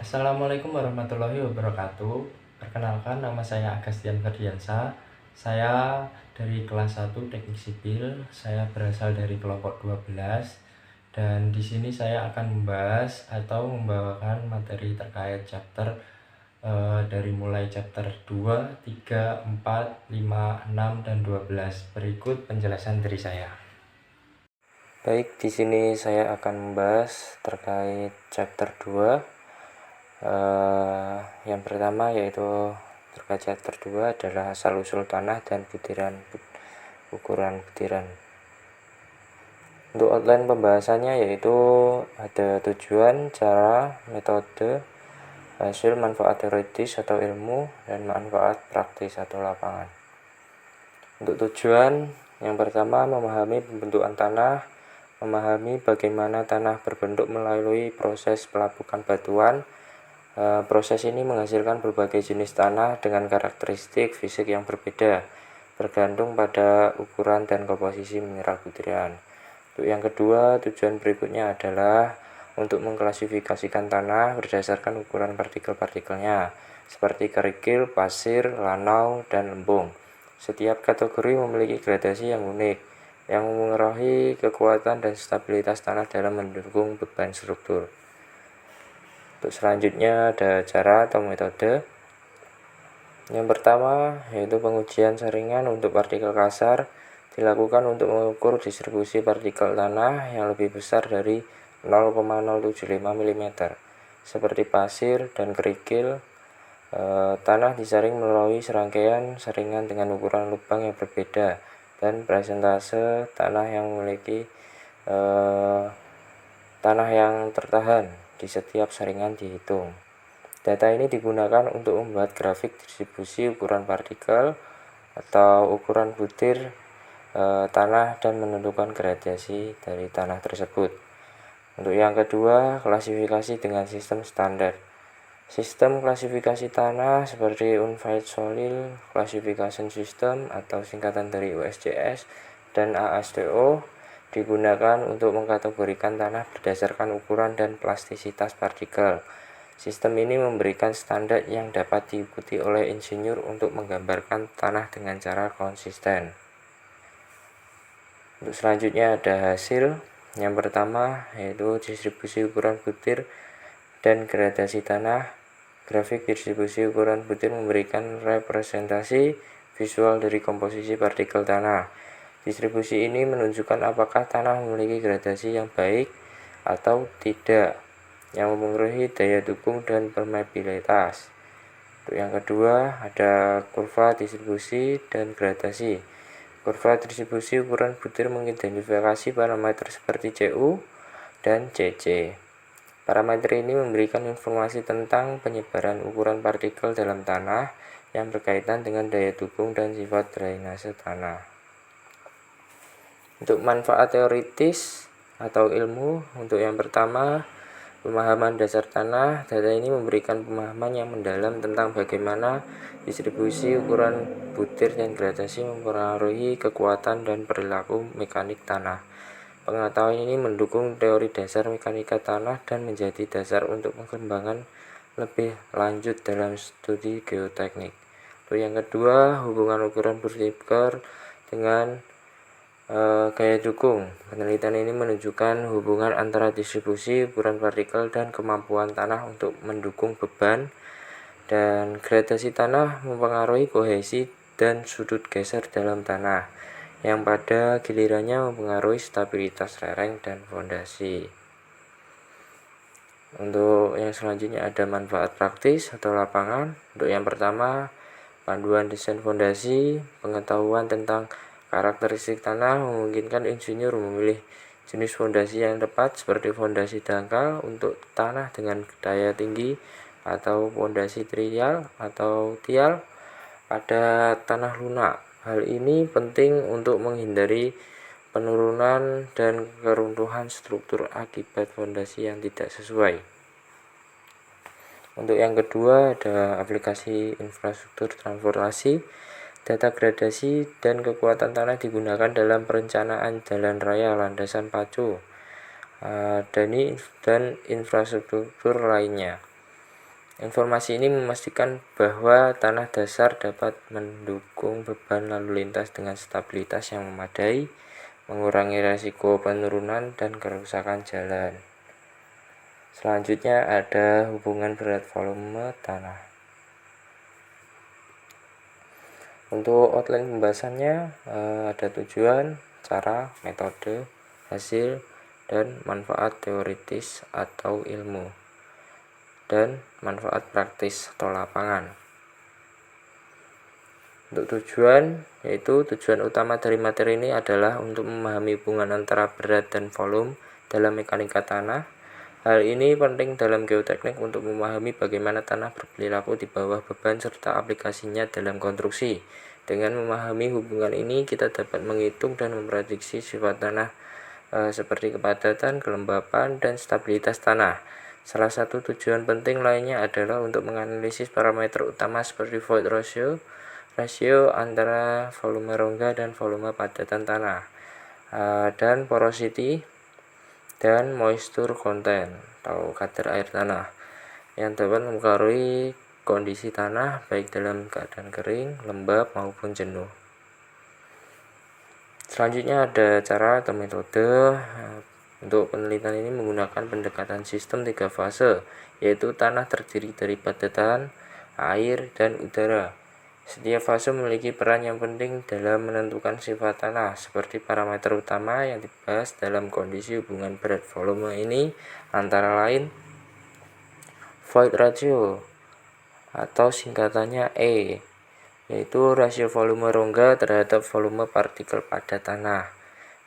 Assalamualaikum warahmatullahi wabarakatuh. Perkenalkan, nama saya Agastian Ferdiansa. Saya dari kelas 1 Teknik Sipil. Saya berasal dari kelompok 12 dan di sini saya akan membahas atau membawakan materi terkait chapter dari mulai chapter 2, 3, 4, 5, 6 dan 12. Berikut penjelasan dari saya. Baik, di sini saya akan membahas terkait chapter 2. Yang pertama yaitu terkait chapter 2 adalah asal-usul tanah dan ukuran butiran. Untuk outline pembahasannya yaitu ada tujuan, cara, metode, hasil, manfaat teoritis atau ilmu, dan manfaat praktis atau lapangan. Untuk tujuan, yang pertama memahami pembentukan tanah, memahami bagaimana tanah berbentuk melalui proses pelapukan batuan. Proses ini menghasilkan berbagai jenis tanah dengan karakteristik fisik yang berbeda, bergantung pada ukuran dan komposisi mineral butiran. Untuk yang kedua, tujuan berikutnya adalah untuk mengklasifikasikan tanah berdasarkan ukuran partikel-partikelnya, seperti kerikil, pasir, lanau, dan lempung. Setiap kategori memiliki gradasi yang unik, yang memengaruhi kekuatan dan stabilitas tanah dalam mendukung beban struktur. Untuk selanjutnya ada cara atau metode. Yang pertama yaitu pengujian saringan untuk partikel kasar dilakukan untuk mengukur distribusi partikel tanah yang lebih besar dari 0,075 mm. Seperti pasir dan kerikil, tanah disaring melalui serangkaian saringan dengan ukuran lubang yang berbeda dan persentase tanah yang memiliki tanah yang tertahan di setiap saringan dihitung. Data ini digunakan untuk membuat grafik distribusi ukuran partikel atau ukuran butir tanah dan menentukan gradasi dari tanah tersebut. Untuk yang kedua, klasifikasi dengan sistem standar. Sistem klasifikasi tanah seperti Unified Soil Classification System atau singkatan dari USCS dan ASTO digunakan untuk mengkategorikan tanah berdasarkan ukuran dan plastisitas partikel. Sistem ini memberikan standar yang dapat diikuti oleh insinyur untuk menggambarkan tanah dengan cara konsisten. Untuk selanjutnya ada hasil. Yang pertama yaitu distribusi ukuran butir dan gradasi tanah. Grafik distribusi ukuran butir memberikan representasi visual dari komposisi partikel tanah. Distribusi ini menunjukkan apakah tanah memiliki gradasi yang baik atau tidak, yang memengaruhi daya dukung dan permeabilitas. Untuk yang kedua ada kurva distribusi dan gradasi. Kurva distribusi ukuran butir mengidentifikasi parameter seperti CU dan CC. Parameter ini memberikan informasi tentang penyebaran ukuran partikel dalam tanah yang berkaitan dengan daya dukung dan sifat drainase tanah. Untuk manfaat teoritis atau ilmu, untuk yang pertama pemahaman dasar tanah. Data ini memberikan pemahaman yang mendalam tentang bagaimana distribusi ukuran butir dan gradasi mempengaruhi kekuatan dan perilaku mekanik tanah. Pengetahuan ini mendukung teori dasar mekanika tanah dan menjadi dasar untuk pengembangan lebih lanjut dalam studi geoteknik. Untuk yang kedua, hubungan ukuran partikel dengan gaya dukung. Penelitian ini menunjukkan hubungan antara distribusi ukuran partikel dan kemampuan tanah untuk mendukung beban, dan gradasi tanah mempengaruhi kohesi dan sudut geser dalam tanah, yang pada gilirannya mempengaruhi stabilitas lereng dan fondasi. Untuk yang selanjutnya ada manfaat praktis atau lapangan. Untuk yang pertama, panduan desain fondasi. Pengetahuan tentang karakteristik tanah memungkinkan insinyur memilih jenis fondasi yang tepat, seperti fondasi dangkal untuk tanah dengan daya tinggi atau fondasi tial pada tanah lunak. Hal ini penting untuk menghindari penurunan dan keruntuhan struktur akibat fondasi yang tidak sesuai. Untuk yang kedua ada aplikasi infrastruktur transportasi. Data gradasi dan kekuatan tanah digunakan dalam perencanaan jalan raya, landasan pacu, dan infrastruktur lainnya. Informasi ini memastikan bahwa tanah dasar dapat mendukung beban lalu lintas dengan stabilitas yang memadai, mengurangi risiko penurunan dan kerusakan jalan. Selanjutnya ada hubungan berat volume tanah. Untuk outline pembahasannya ada tujuan, cara, metode, hasil, dan manfaat teoritis atau ilmu, dan manfaat praktis atau lapangan. Untuk tujuan, yaitu tujuan utama dari materi ini adalah untuk memahami hubungan antara berat dan volume dalam mekanika tanah. Hal ini penting dalam geoteknik untuk memahami bagaimana tanah berperilaku di bawah beban serta aplikasinya dalam konstruksi. Dengan memahami hubungan ini, kita dapat menghitung dan memprediksi sifat tanah seperti kepadatan, kelembapan, dan stabilitas tanah. Salah satu tujuan penting lainnya adalah untuk menganalisis parameter utama seperti void rasio antara volume rongga dan volume padatan tanah, dan porosity dan moisture content atau kadar air tanah yang dapat mempengaruhi kondisi tanah baik dalam keadaan kering, lembab maupun jenuh. Selanjutnya ada cara atau metode. Untuk penelitian ini menggunakan pendekatan sistem 3 fase, yaitu tanah terdiri dari padatan, air, dan udara. Setiap fase memiliki peran yang penting dalam menentukan sifat tanah, seperti parameter utama yang dibahas dalam kondisi hubungan berat volume ini antara lain void ratio atau singkatannya E, yaitu rasio volume rongga terhadap volume partikel pada tanah.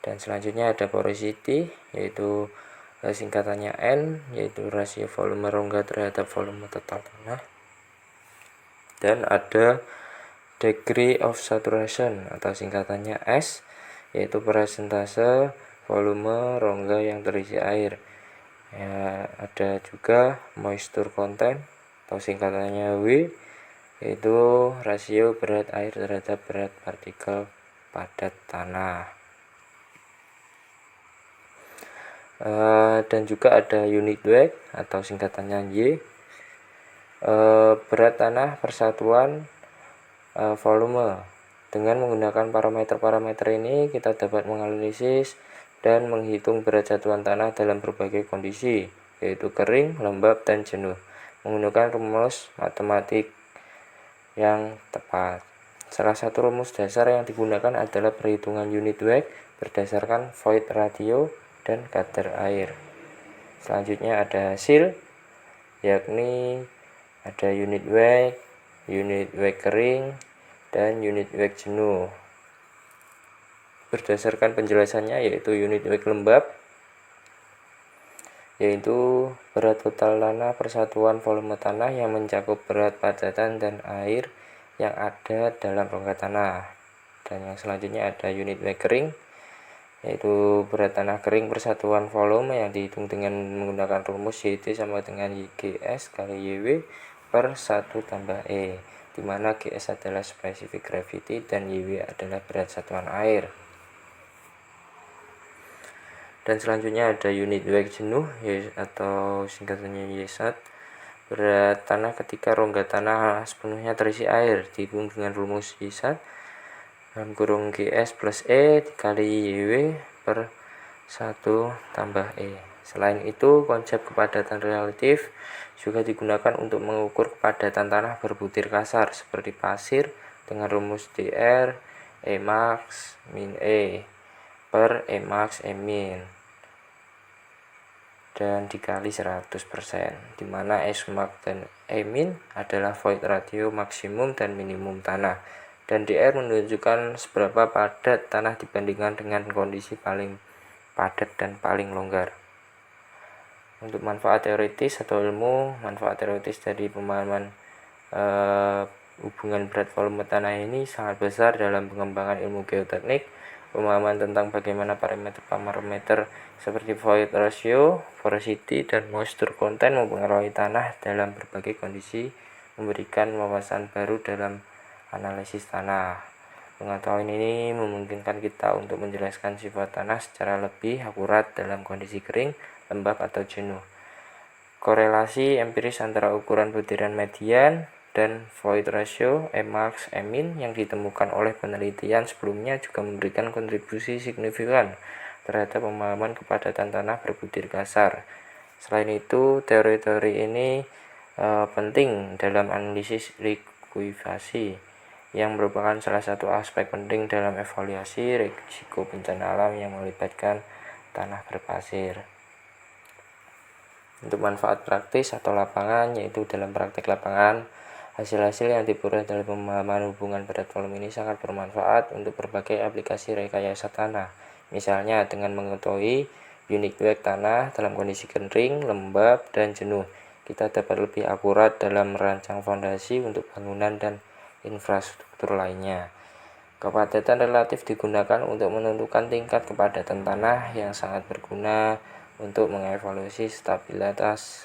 Dan selanjutnya ada porosity, yaitu singkatannya N, yaitu rasio volume rongga terhadap volume total tanah. Dan ada degree of saturation atau singkatannya S, yaitu persentase volume rongga yang terisi air. Ya, ada juga moisture content atau singkatannya W, yaitu rasio berat air terhadap berat partikel padat tanah. Dan juga ada unit weight atau singkatannya Y, berat tanah persatuan volume. Dengan menggunakan parameter-parameter ini, kita dapat menganalisis dan menghitung berat satuan tanah dalam berbagai kondisi, yaitu kering, lembab, dan jenuh, menggunakan rumus matematik yang tepat. Salah satu rumus dasar yang digunakan adalah perhitungan unit weight berdasarkan void ratio dan kadar air. Selanjutnya ada hasil, yakni ada unit weight kering, dan unit weight jenuh. Berdasarkan penjelasannya, yaitu unit weight lembab, yaitu berat total tanah persatuan volume tanah yang mencakup berat padatan dan air yang ada dalam rongga tanah. Dan yang selanjutnya ada unit weight kering, yaitu berat tanah kering persatuan volume yang dihitung dengan menggunakan rumus YT sama dengan YGS kali YW per 1 tambah E, di mana GS adalah specific gravity dan YW adalah berat satuan air. Dan selanjutnya ada unit weight jenuh, atau singkatannya YSAT, berat tanah ketika rongga tanah sepenuhnya terisi air, dihitung dengan rumus YSAT dalam kurung GS plus E dikali YW per 1 tambah E. Selain itu, konsep kepadatan relatif juga digunakan untuk mengukur kepadatan tanah berbutir kasar seperti pasir dengan rumus dr E max min E per E max E min dan dikali 100%, di mana E max dan E min adalah void ratio maksimum dan minimum tanah, dan dr menunjukkan seberapa padat tanah dibandingkan dengan kondisi paling padat dan paling longgar. Untuk manfaat teoritis atau ilmu, manfaat teoritis dari pemahaman hubungan berat volume tanah ini sangat besar dalam pengembangan ilmu geoteknik. Pemahaman tentang bagaimana parameter-parameter seperti void ratio, porosity, dan moisture content mempengaruhi tanah dalam berbagai kondisi memberikan wawasan baru dalam analisis tanah. Pengetahuan ini memungkinkan kita untuk menjelaskan sifat tanah secara lebih akurat dalam kondisi kering, lembab, atau jenuh. korelasi empiris antara ukuran butiran median dan void ratio Emax Emin yang ditemukan oleh penelitian sebelumnya juga memberikan kontribusi signifikan terhadap pemahaman kepadatan tanah berbutir kasar. Selain itu, teori-teori ini penting dalam analisis likuifasi yang merupakan salah satu aspek penting dalam evaluasi risiko bencana alam yang melibatkan tanah berpasir. Untuk manfaat praktis atau lapangan, yaitu dalam praktik lapangan, hasil-hasil yang diperoleh dari pemahaman hubungan berat volume ini sangat bermanfaat untuk berbagai aplikasi rekayasa tanah. Misalnya dengan mengetahui unit weight tanah dalam kondisi kering, lembab, dan jenuh, kita dapat lebih akurat dalam merancang fondasi untuk bangunan dan infrastruktur lainnya. Kepadatan relatif digunakan untuk menentukan tingkat kepadatan tanah yang sangat berguna untuk mengevaluasi stabilitas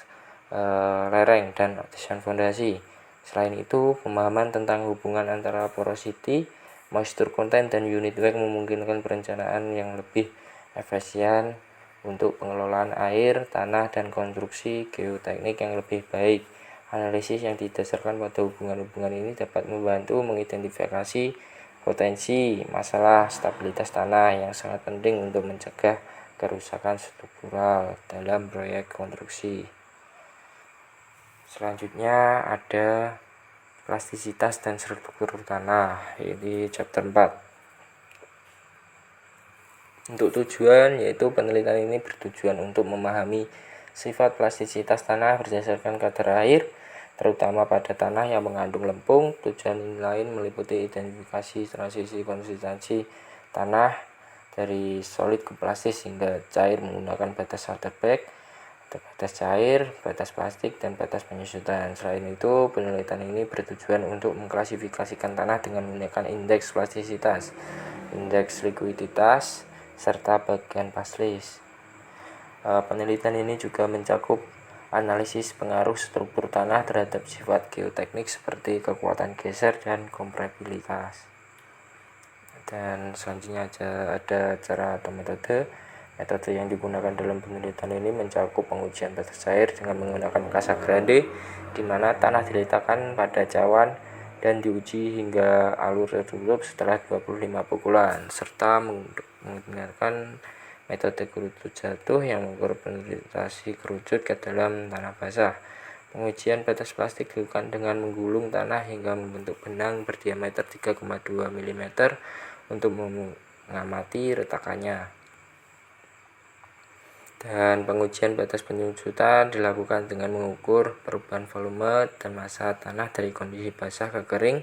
lereng dan desain fondasi. Selain itu, pemahaman tentang hubungan antara porosity, moisture content, dan unit weight memungkinkan perencanaan yang lebih efisien untuk pengelolaan air, tanah, dan konstruksi geoteknik yang lebih baik. Analisis yang didasarkan pada hubungan-hubungan ini dapat membantu mengidentifikasi potensi masalah stabilitas tanah yang sangat penting untuk mencegah kerusakan struktural dalam proyek konstruksi. Selanjutnya ada plastisitas dan struktur tanah, ini chapter 4. Untuk tujuan, yaitu penelitian ini bertujuan untuk memahami sifat plastisitas tanah berdasarkan kadar air, terutama pada tanah yang mengandung lempung. Tujuan lain meliputi identifikasi transisi konsistensi tanah dari solid ke plastis hingga cair menggunakan batas waterback, batas cair, batas plastik, dan batas penyusutan. Selain itu, penelitian ini bertujuan untuk mengklasifikasikan tanah dengan menggunakan indeks plastisitas, indeks likuiditas, serta bagian plastis. Penelitian ini juga mencakup analisis pengaruh struktur tanah terhadap sifat geoteknik seperti kekuatan geser dan kompresibilitas. Dan selanjutnya ada cara atau metode yang digunakan dalam penelitian ini mencakup pengujian batas cair dengan menggunakan Casagrande, di mana tanah diletakkan pada cawan dan diuji hingga alur tertutup setelah 25 pukulan, serta menggunakan metode kerucut jatuh yang mengukur penetrasi kerucut ke dalam tanah basah. Pengujian batas plastik dilakukan dengan menggulung tanah hingga membentuk benang berdiameter 3,2 mm untuk mengamati retakannya. Dan pengujian batas penyusutan dilakukan dengan mengukur perubahan volume dan massa tanah dari kondisi basah ke kering.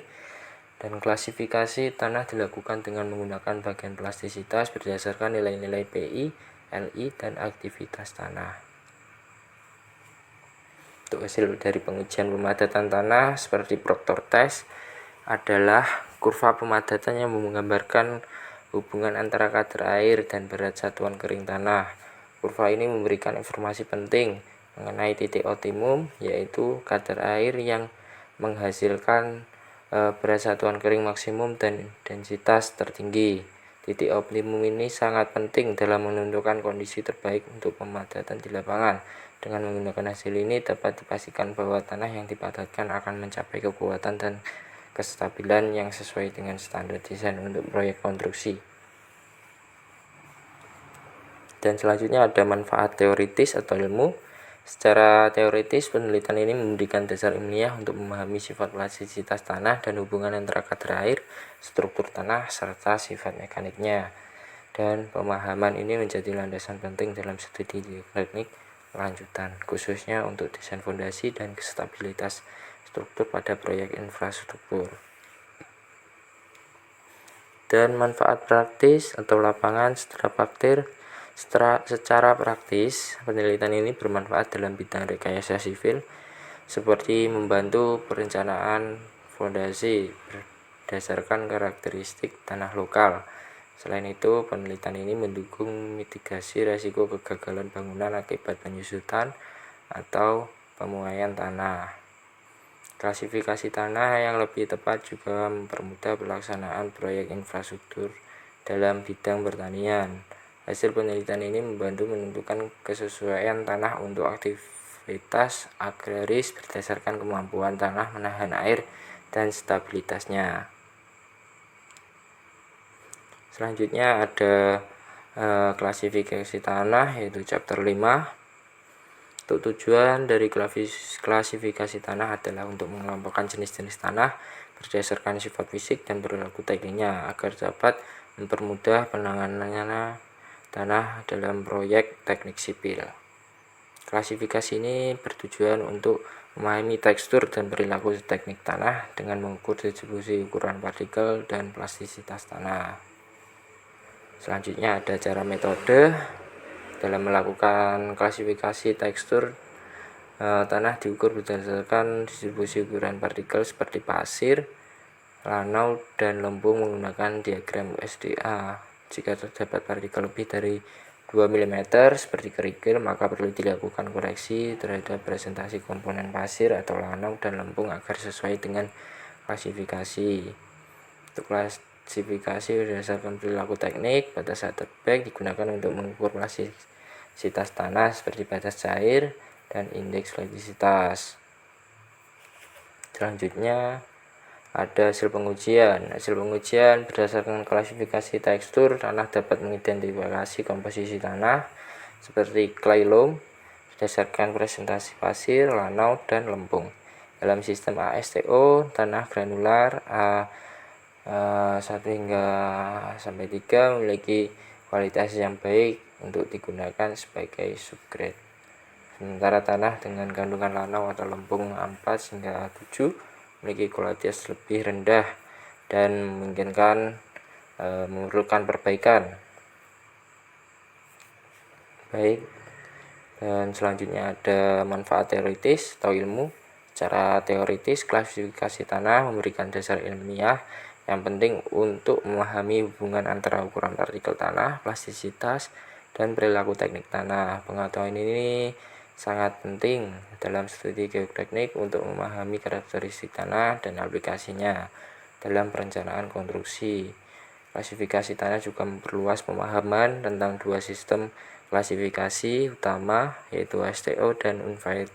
Dan klasifikasi tanah dilakukan dengan menggunakan bagian plastisitas berdasarkan nilai-nilai PI, LI, dan aktivitas tanah. Untuk hasil dari pengujian pemadatan tanah seperti Proctor test adalah kurva pemadatan yang menggambarkan hubungan antara kadar air dan berat satuan kering tanah. Kurva ini memberikan informasi penting mengenai titik optimum, yaitu kadar air yang menghasilkan berat satuan kering maksimum dan densitas tertinggi. Titik optimum ini sangat penting dalam menentukan kondisi terbaik untuk pemadatan di lapangan. Dengan menggunakan hasil ini dapat dipastikan bahwa tanah yang dipadatkan akan mencapai kekuatan dan kestabilan yang sesuai dengan standar desain untuk proyek konstruksi. Dan selanjutnya ada manfaat teoritis atau ilmu. Secara teoritis, penelitian ini memberikan dasar ilmiah untuk memahami sifat plastisitas tanah dan hubungan antara kadar air, struktur tanah, serta sifat mekaniknya. Dan pemahaman ini menjadi landasan penting dalam studi teknik lanjutan, khususnya untuk desain fondasi dan stabilitas struktur pada proyek infrastruktur. Dan manfaat praktis atau lapangan secara praktis, penelitian ini bermanfaat dalam bidang rekayasa sivil, seperti membantu perencanaan fondasi berdasarkan karakteristik tanah lokal. Selain itu, penelitian ini mendukung mitigasi risiko kegagalan bangunan akibat penyusutan atau pemuaian tanah. Klasifikasi tanah yang lebih tepat juga mempermudah pelaksanaan proyek infrastruktur dalam bidang pertanian. Hasil penelitian ini membantu menentukan kesesuaian tanah untuk kualitas agraris berdasarkan kemampuan tanah menahan air dan stabilitasnya. Selanjutnya ada klasifikasi tanah, yaitu chapter 5. Untuk tujuan dari klasifikasi tanah adalah untuk mengelompokkan jenis-jenis tanah berdasarkan sifat fisik dan perilaku tekniknya agar dapat mempermudah penanganan tanah dalam proyek teknik sipil. Klasifikasi ini bertujuan untuk memahami tekstur dan perilaku teknik tanah dengan mengukur distribusi ukuran partikel dan plastisitas tanah. Selanjutnya ada cara metode dalam melakukan klasifikasi tekstur. Tanah diukur berdasarkan distribusi ukuran partikel seperti pasir, lanau, dan lempung menggunakan diagram USDA. Jika terdapat partikel lebih dari 2 mm seperti kerikil, maka perlu dilakukan koreksi terhadap presentasi komponen pasir atau lanau dan lempung agar sesuai dengan klasifikasi. Untuk klasifikasi berdasarkan perilaku teknik, batas Atterberg digunakan untuk mengukur plastisitas tanah seperti batas cair dan indeks fluiditas. Selanjutnya ada hasil pengujian. Hasil pengujian berdasarkan klasifikasi tekstur tanah dapat mengidentifikasi komposisi tanah seperti clay loam berdasarkan presentasi pasir, lanau, dan lempung. Dalam sistem ASTO, tanah granular A1 hingga sampai 3 memiliki kualitas yang baik untuk digunakan sebagai subgrade. Sementara tanah dengan kandungan lanau atau lempung A4 hingga A7 memiliki kualitas lebih rendah dan memungkinkan memerlukan perbaikan. Baik, dan selanjutnya ada manfaat teoritis atau ilmu. Secara teoritis, klasifikasi tanah memberikan dasar ilmiah yang penting untuk memahami hubungan antara ukuran partikel tanah, plastisitas, dan perilaku teknik tanah. Pengetahuan ini sangat penting dalam studi geoteknik untuk memahami karakteristik tanah dan aplikasinya dalam perencanaan konstruksi. Klasifikasi tanah juga memperluas pemahaman tentang dua sistem klasifikasi utama, yaitu STO dan Unfield,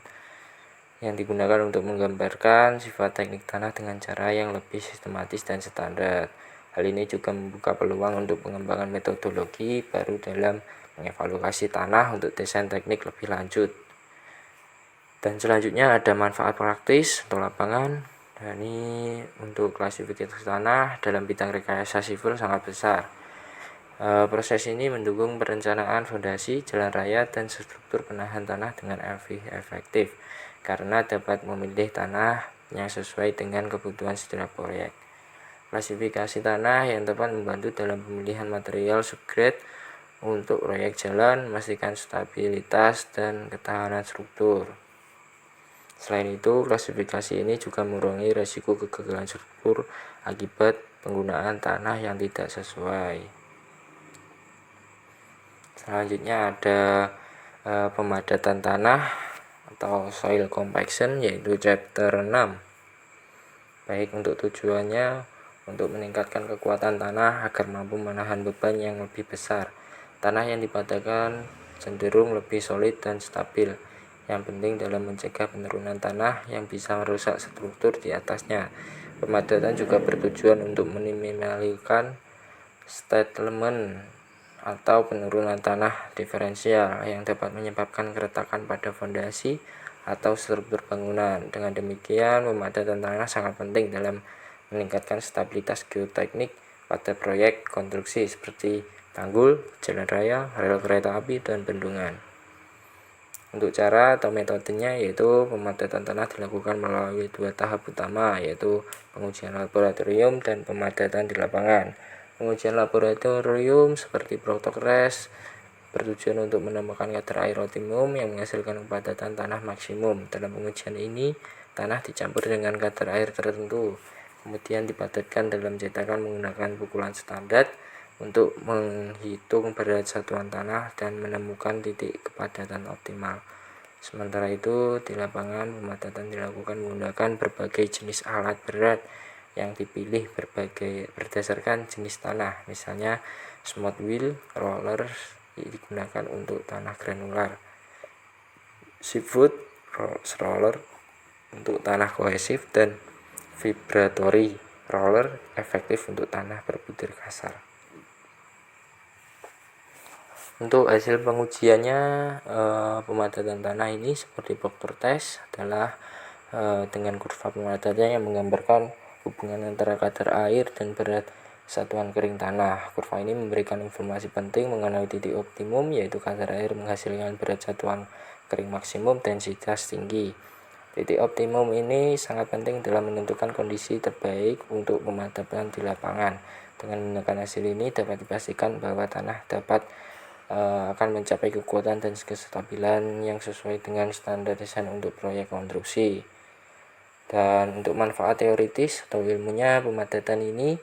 yang digunakan untuk menggambarkan sifat teknik tanah dengan cara yang lebih sistematis dan standar. Hal ini juga membuka peluang untuk pengembangan metodologi baru dalam mengevaluasi tanah untuk desain teknik lebih lanjut. Dan selanjutnya ada manfaat praktis untuk lapangan. Dan ini untuk klasifikasi tanah dalam bidang rekayasa sipil sangat besar. Proses ini mendukung perencanaan fondasi, jalan raya, dan struktur penahan tanah dengan efektif karena dapat memilih tanah yang sesuai dengan kebutuhan setiap proyek. Klasifikasi tanah yang tepat membantu dalam pemilihan material subgrade untuk proyek jalan, memastikan stabilitas dan ketahanan struktur. Selain itu, klasifikasi ini juga mengurangi risiko kegagalan struktur akibat penggunaan tanah yang tidak sesuai. Selanjutnya ada pemadatan tanah atau soil compaction, yaitu chapter 6. Baik, untuk tujuannya untuk meningkatkan kekuatan tanah agar mampu menahan beban yang lebih besar. Tanah yang dipadakan cenderung lebih solid dan stabil, yang penting dalam mencegah penurunan tanah yang bisa merusak struktur di atasnya. Pemadatan juga bertujuan untuk meminimalkan settlement atau penurunan tanah diferensial yang dapat menyebabkan keretakan pada fondasi atau struktur bangunan. Dengan demikian, pemadatan tanah sangat penting dalam meningkatkan stabilitas geoteknik pada proyek konstruksi seperti tanggul, jalan raya, rel kereta api, dan bendungan. Untuk cara atau metodenya, yaitu pemadatan tanah dilakukan melalui dua tahap utama, yaitu pengujian laboratorium dan pemadatan di lapangan. Pengujian laboratorium seperti protokres bertujuan untuk menemukan kadar air optimum yang menghasilkan kepadatan tanah maksimum. Dalam pengujian ini, tanah dicampur dengan kadar air tertentu, kemudian dipadatkan dalam cetakan menggunakan pukulan standar untuk menghitung berat satuan tanah dan menemukan titik kepadatan optimal. Sementara itu, di lapangan pemadatan dilakukan menggunakan berbagai jenis alat berat yang dipilih berdasarkan jenis tanah. Misalnya smooth wheel roller digunakan untuk tanah granular, seafood roller untuk tanah kohesif, dan vibratory roller efektif untuk tanah berbutir kasar. Untuk hasil pengujiannya, pemadatan tanah ini seperti faktor tes adalah dengan kurva pemadatan yang menggambarkan hubungan antara kadar air dan berat satuan kering tanah. Kurva ini memberikan informasi penting mengenai titik optimum, yaitu kadar air menghasilkan berat satuan kering maksimum densitas tinggi. Titik optimum ini sangat penting dalam menentukan kondisi terbaik untuk pemadatan di lapangan. Dengan menggunakan hasil ini dapat dipastikan bahwa tanah dapat akan mencapai kekuatan dan kestabilan yang sesuai dengan standar desain untuk proyek konstruksi. Dan untuk manfaat teoritis atau ilmunya, pemadatan ini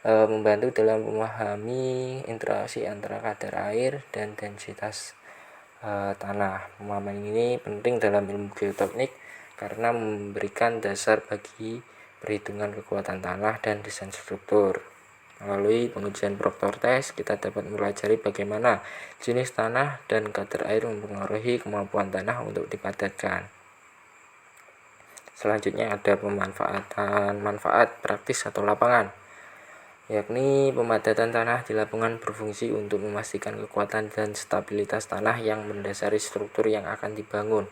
membantu dalam memahami interaksi antara kadar air dan densitas tanah. Pemahaman ini penting dalam ilmu geoteknik karena memberikan dasar bagi perhitungan kekuatan tanah dan desain struktur. Melalui pengujian faktor tes, kita dapat mempelajari bagaimana jenis tanah dan kadar air mempengaruhi kemampuan tanah untuk dipadatkan. Selanjutnya ada manfaat praktis atau lapangan, yakni pemadatan tanah di lapangan berfungsi untuk memastikan kekuatan dan stabilitas tanah yang mendasari struktur yang akan dibangun.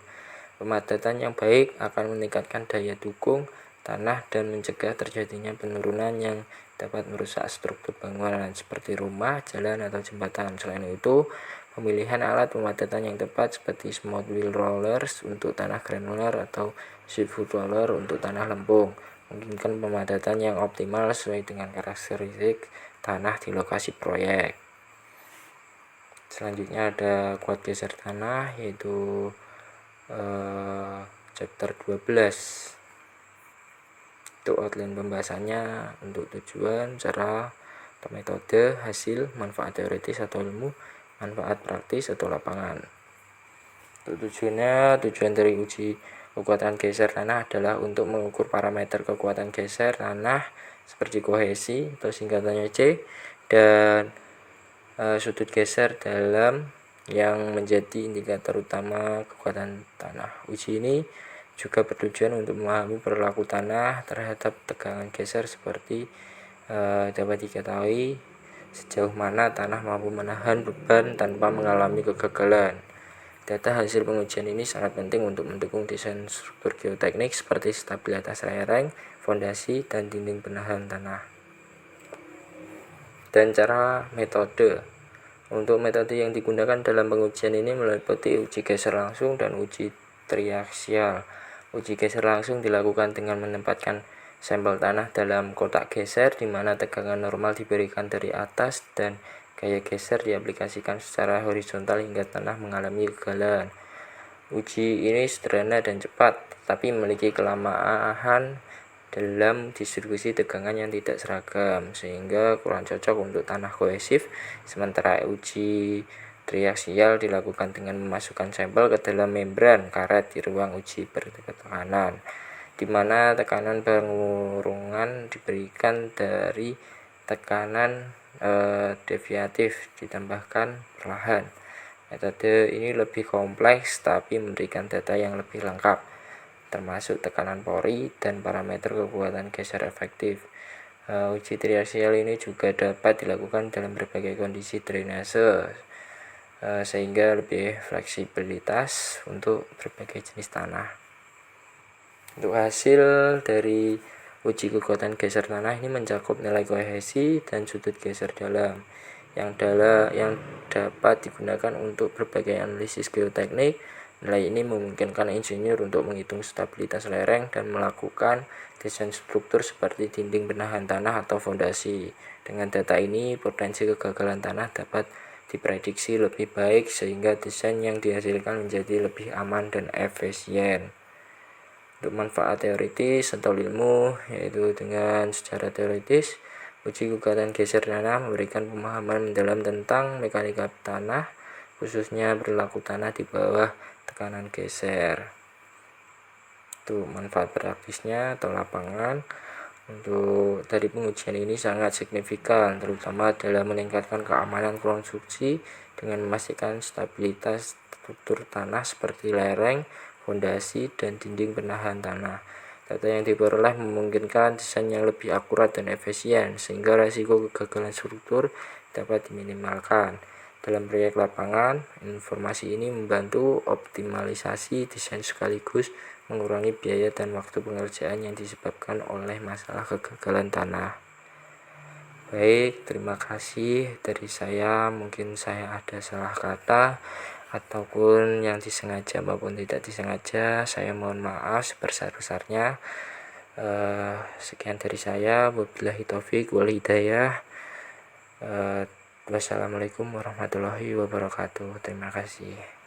Pemadatan yang baik akan meningkatkan daya dukung tanah dan mencegah terjadinya penurunan yang dapat merusak struktur bangunan seperti rumah, jalan, atau jembatan. Selain itu, pemilihan alat pemadatan yang tepat seperti smooth wheel rollers untuk tanah granular atau sheet roller untuk tanah lempung memungkinkan pemadatan yang optimal sesuai dengan karakteristik tanah di lokasi proyek. Selanjutnya ada kuat geser tanah, yaitu chapter 12. Untuk outline pembahasannya, untuk tujuan, cara, atau metode, hasil, manfaat teoritis atau ilmu, manfaat praktis atau lapangan. Untuk tujuan dari uji kekuatan geser tanah adalah untuk mengukur parameter kekuatan geser tanah seperti kohesi atau singkatannya C dan sudut geser dalam yang menjadi indikator utama kekuatan tanah. Uji ini juga bertujuan untuk memahami perilaku tanah terhadap tegangan geser seperti dapat diketahui sejauh mana tanah mampu menahan beban tanpa mengalami kegagalan. Data hasil pengujian ini sangat penting untuk mendukung desain struktur geoteknik seperti stabilitas lereng, fondasi, dan dinding penahan tanah. Dan cara metode. Untuk metode yang digunakan dalam pengujian ini meliputi uji geser langsung dan uji triaksial. Uji geser langsung dilakukan dengan menempatkan sampel tanah dalam kotak geser di mana tegangan normal diberikan dari atas dan gaya geser diaplikasikan secara horizontal hingga tanah mengalami kegagalan. Uji ini sederhana dan cepat, tapi memiliki kelemahan dalam distribusi tegangan yang tidak seragam, sehingga kurang cocok untuk tanah kohesif. Sementara uji triaksial dilakukan dengan memasukkan sampel ke dalam membran karet di ruang uji bertekanan, di mana tekanan pengurungan diberikan dari tekanan deviatif ditambahkan perlahan. Metode ini lebih kompleks tapi memberikan data yang lebih lengkap, termasuk tekanan pori dan parameter kekuatan geser efektif. Uji triaksial ini juga dapat dilakukan dalam berbagai kondisi drainase, sehingga lebih fleksibilitas untuk berbagai jenis tanah. Untuk hasil dari uji kekuatan geser tanah ini mencakup nilai kohesi dan sudut geser dalam yang dapat digunakan untuk berbagai analisis geoteknik. Nilai ini memungkinkan insinyur untuk menghitung stabilitas lereng dan melakukan desain struktur seperti dinding penahan tanah atau fondasi. Dengan data ini, potensi kegagalan tanah dapat diprediksi lebih baik sehingga desain yang dihasilkan menjadi lebih aman dan efisien. Untuk manfaat teoritis atau ilmu, yaitu dengan secara teoritis, uji kekuatan geser tanah memberikan pemahaman mendalam tentang mekanika tanah, khususnya perilaku tanah di bawah tekanan geser. Itu manfaat praktisnya atau lapangan. Untuk dari pengujian ini sangat signifikan, terutama dalam meningkatkan keamanan konstruksi dengan memastikan stabilitas struktur tanah seperti lereng, fondasi, dan dinding penahan tanah. Data yang diperoleh memungkinkan desain yang lebih akurat dan efisien, sehingga risiko kegagalan struktur dapat diminimalkan. Dalam proyek lapangan, informasi ini membantu optimalisasi desain sekaligus mengurangi biaya dan waktu pengerjaan yang disebabkan oleh masalah kegagalan tanah. Baik, terima kasih dari saya. Mungkin saya ada salah kata ataupun yang disengaja maupun tidak disengaja, saya mohon maaf sebesar-besarnya. Sekian dari saya. Wabillahi taufik wal hidayah. Wassalamualaikum warahmatullahi wabarakatuh. Terima kasih.